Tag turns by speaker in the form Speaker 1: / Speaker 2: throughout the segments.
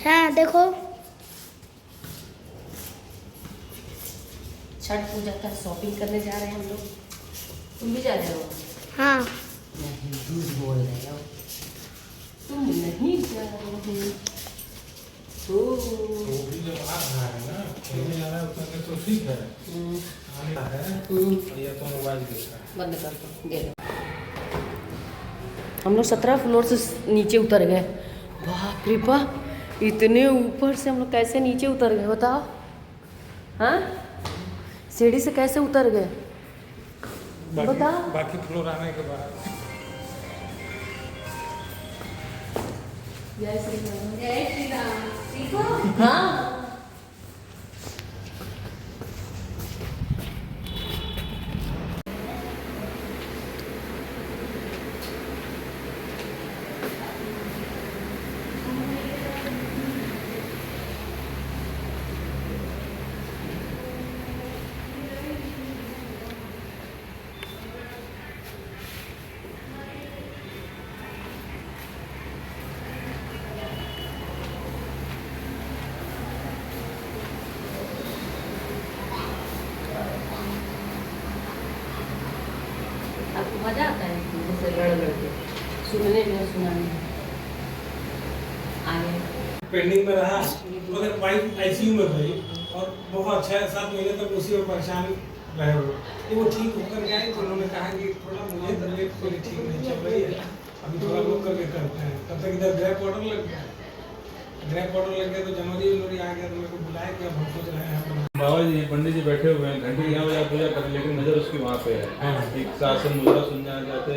Speaker 1: हाँ देखो
Speaker 2: छठ पूजा का शॉपिंग करने जा रहे हैं हम लोग। तुम भी जा रहे हो?
Speaker 1: हाँ
Speaker 2: नहीं, झूठ बोल रहे हो, तुम नहीं जा रहे हो।
Speaker 3: वो भी जब आ रहा है ना, खेलने जा रहा है उतना तो ठीक है। आने है और ये तो मोबाइल देख रहा है।
Speaker 2: बंद कर दो, दे दो। हम लोग 17 फ्लोर से नीचे उतर गए। बाप रे बाप, इतने ऊपर से हम लोग कैसे नीचे उतर गए बताओ? हाँ, सीढ़ी से कैसे उतर गए बताओ?
Speaker 3: बाकी फ्लोर आने के बाद
Speaker 2: जय श्री राम। जय श्री राम। ठीक हो? हाँ। आपको मजा आता है जैसे लड़ के सुनने में, सुनाने में? आगे
Speaker 3: पेंडिंग में रहा, मगर वाइफ आईसीयू में गई और बहुत 6-7 महीने तक उसी में परेशान रहे हो। वो ठीक होकर गए तो उन्होंने कहा कि थोड़ा मुझे तबीयत थोड़ी ठीक नहीं चल रही है, अभी थोड़ा रोक करके करते हैं। तब तक इधर ग्रैप ऑर्डर लग गया। ग्रैप ऑर्डर लग गया तो जनवरी आ गया तो मेरे को बुलाया कि अब हम सोच रहे हैं
Speaker 4: बाबा जी पंडित जी बैठे हुए हैं, घंटे यहाँ बजा पूजा कर, लेकिन नजर उसकी वहाँ पे है। एक शासन मुद्रा सुनने जाते,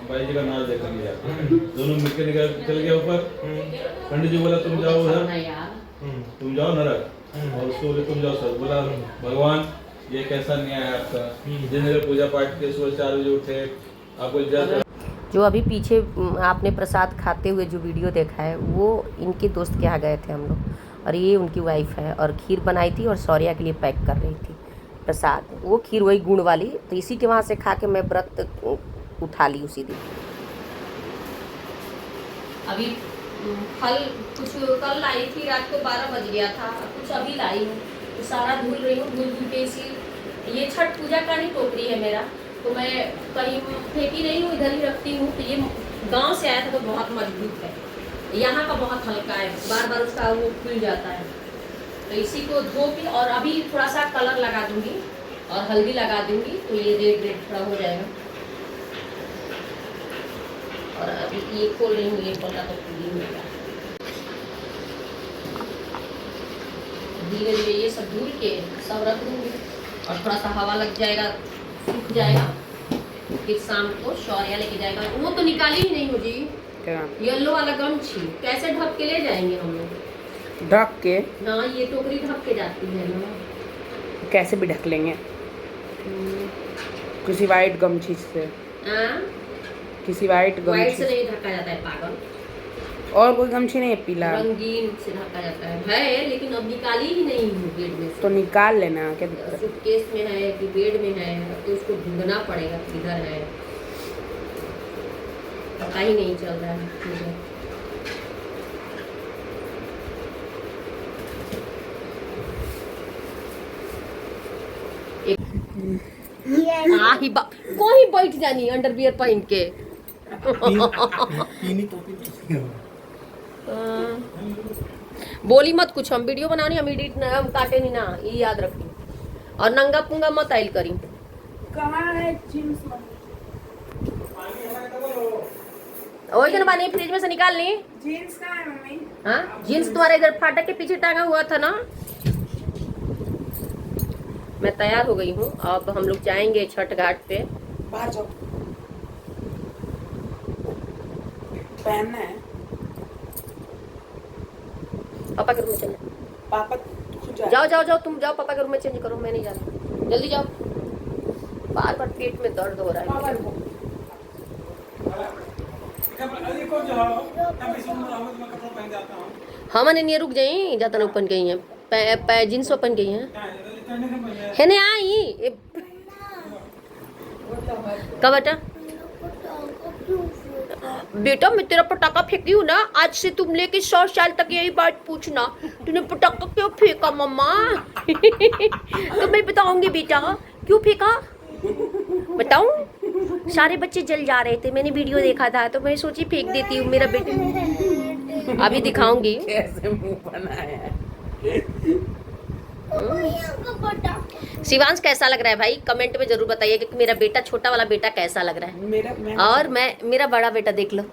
Speaker 4: भाई जी का नाच देखने जाते, दोनों मिलकर निकल चल गया ऊपर। पंडित जी बोला तुम जाओ उधर, तुम जाओ नरक, और उसको बोले तुम जाओ सर। बोला भगवान ये कैसा न्याय है आपका, जिन पूजा पाठ के सुबह 4 बजे उठे, आपको
Speaker 2: जो अभी पीछे आपने प्रसाद खाते हुए जो वीडियो देखा है वो इनके दोस्त के यहाँ गए थे हम लोग, और ये उनकी वाइफ है, और खीर बनाई थी और सौर्या के लिए पैक कर रही थी प्रसाद। वो खीर वही गुड़ वाली, तो इसी के वहाँ से खा के मैं व्रत उठा ली उसी दिन। अभी फल कुछ कल लाई थी, रात को 12 बज गया था, कुछ अभी लाई हूँ तो सारा धुल रही हूँ, धुल के इसी ये छठ पूजा का नहीं टोकरी है मेरा, तो मैं कहीं फेंकी नहीं हूँ, इधर ही रखती हूँ। तो ये गांव से आया था तो बहुत मजबूत है, यहाँ का बहुत हल्का है, बार बार उसका वो खुल जाता है। तो इसी को धो के और अभी थोड़ा सा कलर लगा दूंगी और हल्दी लगा दूंगी, तो ये रेड रेड थोड़ा हो जाएगा। और अभी ये खोल रही हूँ, ये खोलना तो खुल ही होगा। धीरे धीरे ये सब धुल के सब रख दूंगी, और थोड़ा सा हवा लग जाएगा, सूख जाएगा, फिर शाम को शौर्या लेके जाएगा। वो तो निकाली ही नहीं हो जी, येलो वाला गमछी कैसे ढक के ले जाएंगे हम लोग?
Speaker 5: ढक के
Speaker 2: ना, ये टोकरी ढक के जाती है ना,
Speaker 5: कैसे भी ढक लेंगे किसी वाइट गमछी से। किसी वाइट
Speaker 2: वाइट से
Speaker 5: गमछी
Speaker 2: नहीं ढका जाता है पागल,
Speaker 5: और कोई गमछी नहीं है पीला?
Speaker 2: रंगीन से ढका जाता है, लेकिन अब निकाली ही नहीं हूँ बेड में से।
Speaker 5: तो निकाल लेना, क्या दिक्कत है?
Speaker 2: सूटकेस में है कि बेड में है, तो उसको ढूंढना पड़ेगा किधर है, पता ही नहीं चल रहा है मुझे। कोई बैठ जानी अंडरवियर पहन के। बोली मत कुछ, हम वीडियो बनानी, हम एडिट ना, हम काटे नहीं ना, ये याद रखी। और नंगा पुंगा मत आइल करी।
Speaker 5: कहाँ है जींस?
Speaker 2: वही दिन पानी फ्रिज में से निकाल ली।
Speaker 5: जींस कहाँ है मम्मी?
Speaker 2: हाँ, जींस तुम्हारे इधर फाटक के पीछे टांगा हुआ था ना। मैं तैयार हो गई हूँ, अब हम लोग जाएंगे छठ घाट पे।
Speaker 5: बाहर जाओ, पहनना है।
Speaker 2: पापा के रूम में चले।
Speaker 5: पापा खुद
Speaker 2: जाओ जाओ जाओ, तुम जाओ पापा के रूम में चेंज करो, मैं नहीं जा रहा, जल्दी जाओ। बार बार पेट में दर्द हो रहा है। हाँ मैंने नहीं रुक जाई, जाता ना ओपन गई है, जींस ओपन गई है नहीं आई कब बेटा? बेटा मैं तेरा पटाखा फेंकी हूँ ना, आज से तुम लेके 100 साल तक यही बात पूछना, तूने पटाखा क्यों फेंका मम्मा? तो मैं बताऊंगी बेटा क्यों फेंका, बताऊं? सारे बच्चे जल जा रहे थे, मैंने वीडियो देखा था तो मैं सोची फेंक देती हूँ मेरा बेटा। अभी दिखाऊंगी
Speaker 5: कैसे मुंह बनाया।
Speaker 2: शिवांश कैसा लग रहा है भाई, कमेंट में जरूर बताइए कि मेरा बेटा, छोटा वाला बेटा कैसा लग रहा है। और मेरा बड़ा बेटा देख लो,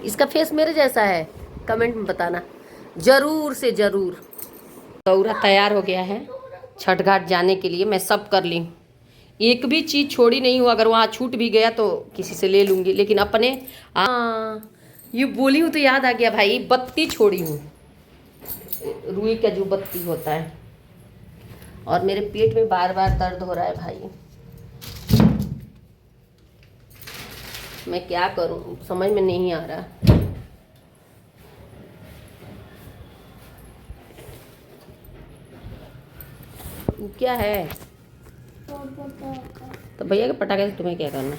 Speaker 2: इसका फेस मेरे जैसा है, कमेंट में बताना जरूर से जरूर। दौरा तैयार हो गया है छठ घाट जाने के लिए, मैं सब कर ली, एक भी चीज़ छोड़ी नहीं हूँ। अगर वहाँ छूट भी गया तो किसी से ले लूँगी, लेकिन अपने ये बोली हूँ तो याद आ गया भाई, बत्ती छोड़ी हूँ, रुई का जो बत्ती होता है। और मेरे पेट में बार बार दर्द हो रहा है भाई, मैं क्या करूं समझ में नहीं आ रहा। क्या है तो भैया के पटाखे से तुम्हें क्या करना,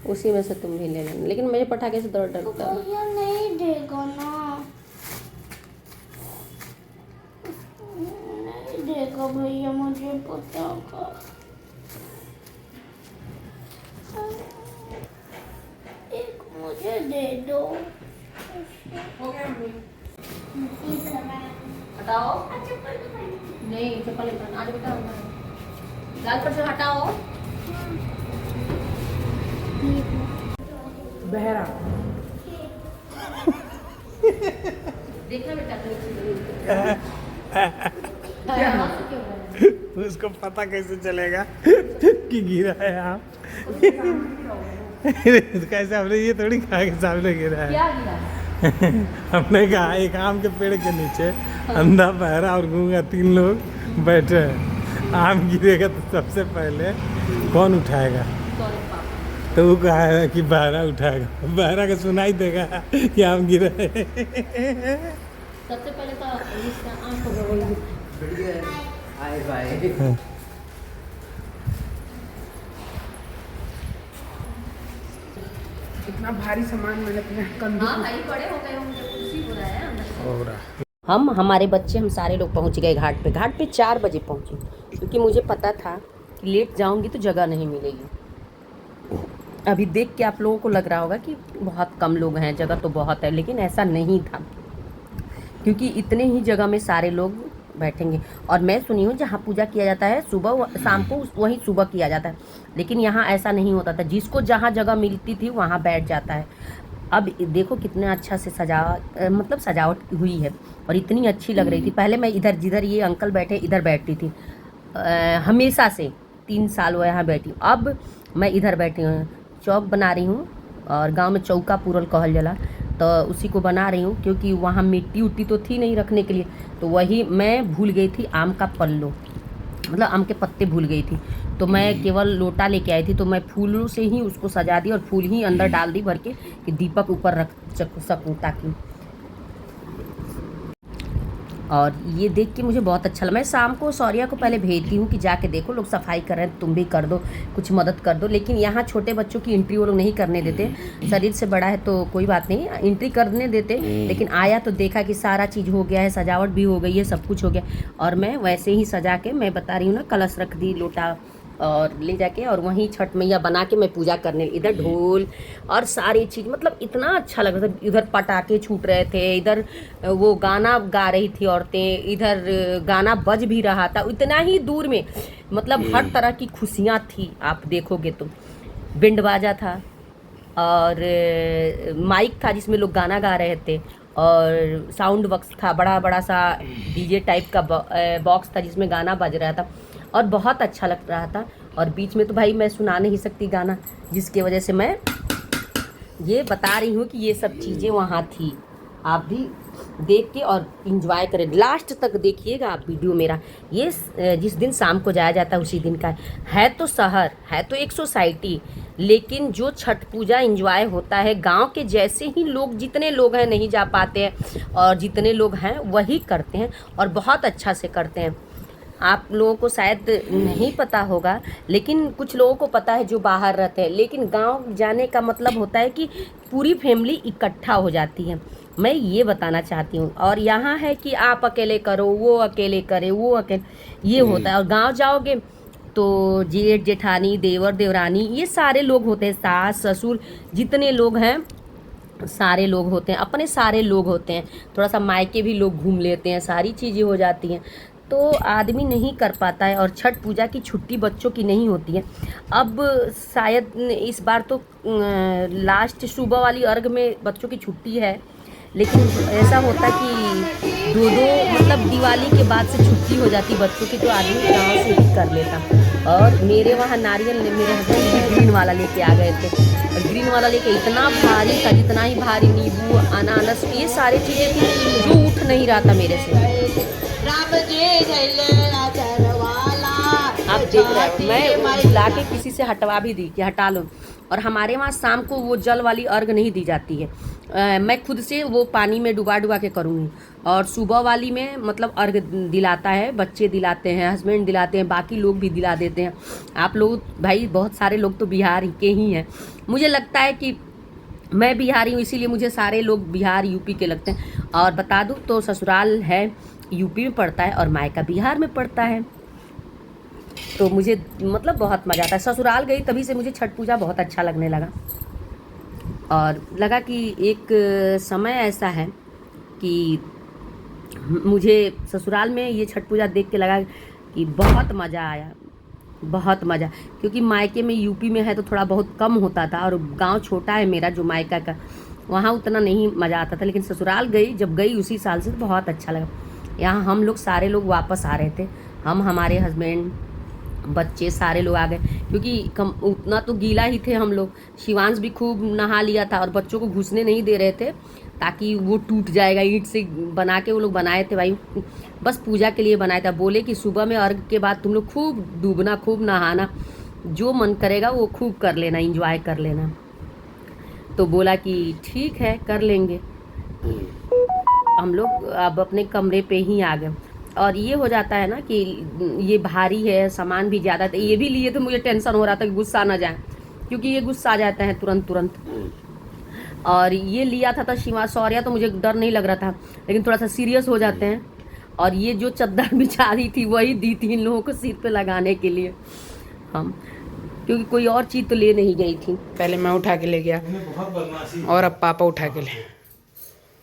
Speaker 2: उसी में से तुम भी ले लेना, लेकिन मुझे पटाखे से डर लगता है।
Speaker 1: भैया नहीं देगा ना, नहीं देगा भैया मुझे पटाखा। एक मुझे दे दो।
Speaker 2: हटाओ, नहीं चप्पल नहीं, आज बेटा लाल पर से हटाओ।
Speaker 5: बहरा
Speaker 2: देखना बेटा
Speaker 3: उसको पता कैसे चलेगा कि गिरा है यहाँ? कैसे हमने ये थोड़ी कहा कि सामने गिरा है।
Speaker 2: क्या गिरा?
Speaker 3: हमने कहा एक आम के पेड़ के नीचे अंधा, बहरा और गूंगा 3 लोग बैठे हैं, आम गिरेगा तो सबसे पहले कौन उठाएगा? तो वो कहा है कि बहरा उठाएगा, बहरा का सुनाई देगा कि आम गिरा है।
Speaker 2: सबसे पहले तो इसका आम को
Speaker 5: हाय बाय। इतना भारी सामान मैंने अपने कंधे
Speaker 2: हाँ भाई बड़े हो गए होंगे, कुर्सी हो रहा है अंदर।
Speaker 3: हो रहा
Speaker 2: हमारे बच्चे, हम सारे लोग पहुंच गए घाट पे। घाट पे 4 बजे पहुंचे, क्योंकि मुझे पता था कि लेट जाऊंगी तो जगह नहीं मिलेगी। अभी देख के आप लोगों को लग रहा होगा कि बहुत कम लोग हैं, जगह तो बहुत है, लेकिन ऐसा नहीं था, क्योंकि इतने ही जगह में सारे लोग बैठेंगे। और मैं सुनी हूँ जहाँ पूजा किया जाता है सुबह शाम को, वहीं सुबह किया जाता है, लेकिन यहाँ ऐसा नहीं होता था, जिसको जहाँ जगह मिलती थी वहाँ बैठ जाता है। अब देखो कितना अच्छा से मतलब सजावट हुई है और इतनी अच्छी लग रही थी। पहले मैं इधर, जिधर ये अंकल बैठे इधर बैठती थी, हमेशा से 3 साल हुआ यहाँ बैठी हूँ। अब मैं इधर बैठी हूँ, चौक बना रही हूँ, और गांव में चौका पूरल कहल जला, तो उसी को बना रही हूँ, क्योंकि वहाँ मिट्टी उट्टी तो थी नहीं रखने के लिए, तो वही मैं भूल गई थी आम का पल्लो, मतलब आम के पत्ते भूल गई थी, तो मैं केवल लोटा लेके आई थी, तो मैं फूलों से ही उसको सजा दी और फूल ही अंदर डाल दी भर के कि दीपक ऊपर रख सकूँ ताकि। और ये देख के मुझे बहुत अच्छा लगा। मैं शाम को सौर्या को पहले भेजती हूँ कि जाके देखो, लोग सफाई कर रहे हैं, तुम भी कर दो, कुछ मदद कर दो, लेकिन यहाँ छोटे बच्चों की एंट्री वो लोग नहीं करने देते। शरीर से बड़ा है तो कोई बात नहीं, एंट्री करने देते, लेकिन आया तो देखा कि सारा चीज़ हो गया है, सजावट भी हो गई है, सब कुछ हो गया। और मैं वैसे ही सजा के, मैं बता रही हूँ ना, कलश रख दी, लोटा और ले जाके, और वहीं छठ मैया बना के मैं पूजा करने, इधर ढोल और सारी चीज़, मतलब इतना अच्छा लग रहा था। इधर पटाखे छूट रहे थे, इधर वो गाना गा रही थी औरतें, इधर गाना बज भी रहा था, इतना ही दूर में, मतलब हर तरह की खुशियाँ थी। आप देखोगे तो बैंड बाजा था और माइक था जिसमें लोग गाना गा रहे थे, और साउंड बॉक्स था, बड़ा बड़ा सा डीजे टाइप का बॉक्स था जिसमें गाना बज रहा था, और बहुत अच्छा लग रहा था। और बीच में तो भाई मैं सुना नहीं सकती गाना, जिसकी वजह से मैं ये बता रही हूँ कि ये सब चीज़ें वहाँ थी। आप भी देख के और इंजॉय करें, लास्ट तक देखिएगा आप वीडियो मेरा। ये जिस दिन शाम को जाया जाता है उसी दिन का है। तो शहर है, तो एक सोसाइटी, लेकिन जो छठ पूजा इंजॉय होता है गांव के जैसे ही लोग, जितने लोग हैं नहीं जा पाते हैं, और जितने लोग हैं वही करते हैं और बहुत अच्छा से करते हैं।
Speaker 6: आप लोगों को शायद नहीं पता होगा, लेकिन कुछ लोगों को पता है जो बाहर रहते हैं। लेकिन गांव जाने का मतलब होता है कि पूरी फैमिली इकट्ठा हो जाती है, मैं ये बताना चाहती हूँ। और यहाँ है कि आप अकेले करो, वो अकेले करे, वो अकेले, ये होता है। और गांव जाओगे तो जेठ जेठानी, देवर देवरानी, ये सारे लोग होते हैं, सास ससुर, जितने लोग हैं सारे लोग होते हैं, अपने सारे लोग होते हैं। थोड़ा सा मायके भी लोग घूम लेते हैं, सारी चीज़ें हो जाती हैं, तो आदमी नहीं कर पाता है। और छठ पूजा की छुट्टी बच्चों की नहीं होती है। अब शायद इस बार तो लास्ट सुबह वाली अर्घ में बच्चों की छुट्टी है, लेकिन ऐसा होता कि दो मतलब दिवाली के बाद से छुट्टी हो जाती बच्चों की, तो आदमी गाँव से ही कर लेता। और मेरे वहाँ नारियल मेरे हस्बैंड ग्रीन वाला लेके आ गए थे, और ग्रीन वाला लेके इतना भारी था, जितना ही भारी नींबू अनानास ये सारी चीज़ें थी जो उठ नहीं रहा था मेरे से। आप देख रहे हो, मैं बुला के किसी से हटवा भी दी कि हटा लो। और हमारे वहाँ शाम को वो जल वाली अर्घ नहीं दी जाती है, मैं खुद से वो पानी में डुबा डुबा के करूँगी। और सुबह वाली में मतलब अर्घ दिलाता है, बच्चे दिलाते हैं, हस्बैंड दिलाते हैं, बाकी लोग भी दिला देते हैं। आप लोग भाई बहुत सारे लोग तो बिहार के ही हैं, मुझे लगता है कि मैं बिहारी हूँ, इसीलिए मुझे सारे लोग बिहार यूपी के लगते हैं। और बता दूँ तो ससुराल है यूपी में पड़ता है और मायका बिहार में पड़ता है, तो मुझे मतलब बहुत मज़ा आता है। ससुराल गई तभी से मुझे छठ पूजा बहुत अच्छा लगने लगा, और लगा कि एक समय ऐसा है कि मुझे ससुराल में ये छठ पूजा देख के लगा कि बहुत मज़ा आया, बहुत मज़ा। क्योंकि मायके में यूपी में है तो थोड़ा बहुत कम होता था, और गांव छोटा है मेरा जो मायका का, वहाँ उतना नहीं मज़ा आता था। लेकिन ससुराल गई जब गई उसी साल से तो बहुत अच्छा लगा। यहाँ हम लोग सारे लोग वापस आ रहे थे, हम हमारे हस्बैंड बच्चे सारे लोग आ गए, क्योंकि उतना तो गीला ही थे हम लोग। शिवांश भी खूब नहा लिया था, और बच्चों को घुसने नहीं दे रहे थे ताकि वो टूट जाएगा, ईंट से बना के वो लोग बनाए थे भाई, बस पूजा के लिए बनाया था। बोले कि सुबह में अर्घ के बाद तुम लोग खूब डूबना, खूब नहाना, जो मन करेगा वो खूब कर लेना, इंजॉय कर लेना। तो बोला कि ठीक है कर लेंगे। हम लोग अब अपने कमरे पे ही आ गए। और ये हो जाता है ना कि ये भारी है, सामान भी ज़्यादा था, ये भी लिए तो मुझे टेंशन हो रहा था कि गुस्सा ना जाए, क्योंकि ये गुस्सा आ जाते हैं तुरंत। और ये लिया था शिवा सौर्या, तो मुझे डर नहीं लग रहा था, लेकिन थोड़ा सा सीरियस हो जाते हैं। और ये जो चद्दर बिछा दी थी वही दी थी इन लोगों को सिर पे लगाने के लिए हम, क्योंकि कोई और चीज़ तो ले नहीं गई थी।
Speaker 5: पहले मैं उठा के ले गया
Speaker 3: बहुत बदमाशी
Speaker 5: और अब पापा उठा के ले।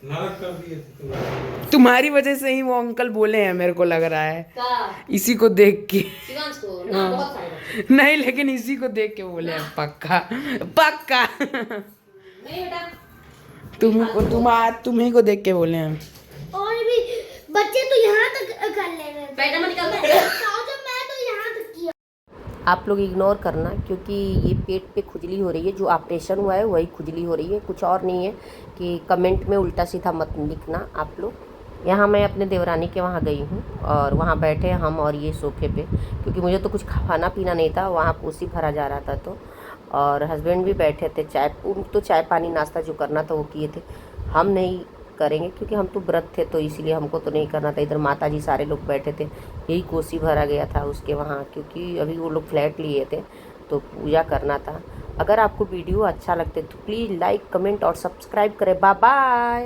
Speaker 3: नरक कर दिए थे
Speaker 5: तुम्हारी वजह से ही वो अंकल बोले हैं, मेरे को लग रहा है इसी को देख के।
Speaker 2: शिवांश को ना बहुत सारे
Speaker 5: नहीं, लेकिन इसी को देख के बोले हैं, पक्का पक्का।
Speaker 2: नहीं
Speaker 5: तुम्हें तुम्ही को देख के बोले हैं।
Speaker 1: और भी बच्चे तो यहाँ तक कर ले रहे थे,
Speaker 2: पैजामा निकाल दे।
Speaker 1: जब मैं तो यहाँ तक किया।
Speaker 6: आप लोग इग्नोर करना, क्योंकि ये पेट पे खुजली हो रही है, जो ऑपरेशन हुआ है वही खुजली हो रही है, कुछ और नहीं है। कि कमेंट में उल्टा सीधा मत लिखना आप लोग। यहाँ मैं अपने देवरानी के वहाँ गई हूँ, और वहाँ बैठे हम और ये सोफे पे, क्योंकि मुझे तो कुछ खाना पीना नहीं था, वहाँ कोसी भरा जा रहा था तो। और हस्बैंड भी बैठे थे, तो चाय पानी नाश्ता जो करना था वो किए थे। हम नहीं करेंगे क्योंकि हम तो व्रत थे, तो इसीलिए हमको तो नहीं करना था। इधर माता जी सारे लोग बैठे थे, यही कोसी भरा गया था उसके वहाँ, क्योंकि अभी वो लोग फ्लैट लिए थे तो पूजा करना था। अगर आपको वीडियो अच्छा लगते तो प्लीज़ लाइक कमेंट और सब्सक्राइब करें। Bye bye.